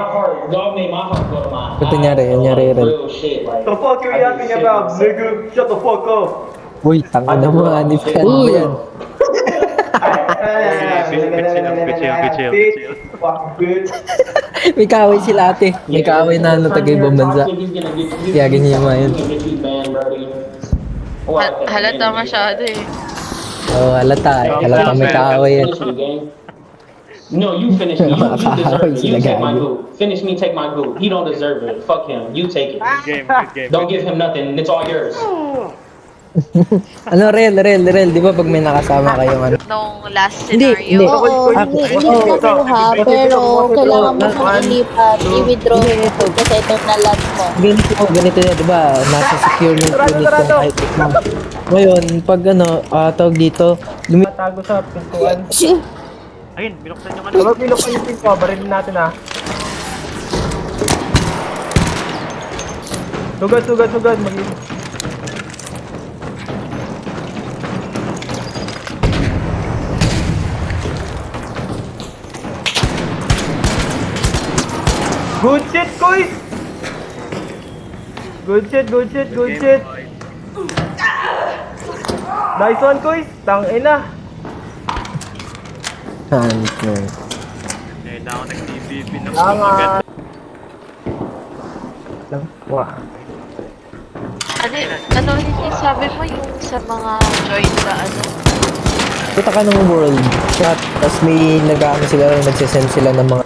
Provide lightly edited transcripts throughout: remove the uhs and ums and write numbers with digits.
heart, y'all made my heart go to my Ito nyari rin. real shit. Like, The fuck you yapping about, nigga? Shut the fuck up. Uy, tanga na mo, Anip yan. Ano yan? Bitch, fucking bitch. May kaaway sila ate. May kaaway na ano, taga ibang bansa. Kaya ganyan yung mga yun. Halata masyado eh. Oo, halata. Halata may kaaway yan. No, you finish me. You deserve it. You Sila take my gago. goop. Finish me, take my goop. He don't deserve it. Fuck him. You take it. Good game. Don't give him nothing. It's all yours. Ano, Rel, di ba pag may nakasama kayong ano? Nung last Hindi. scenario. Oo, hindi nakuha, pero kailangan mo siyang ilipat, i-withdraw ito kasi ito na lot mo. Ganito yan, di ba? Nasa secure yung unit yung item mo. Ngayon, pag ano, tawag dito, Tago sa pintuan. Ayun, binuksan yung ano. Kapag binuksan yung pinto, barilin natin ha. Sugad. Good shit, guys! Good shit. Nice one, guys! Tangina! Hunter. Ngayon na ako nag-TVP ng Tama! Wah. Ano hindi sabi mo yung sa mga join na ano? Punta ka ng world chat, tapos may nagsisend sila ng mga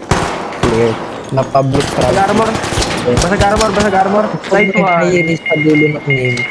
player na public trap. Basag armor! Nice one! May iris sa dulo ng name.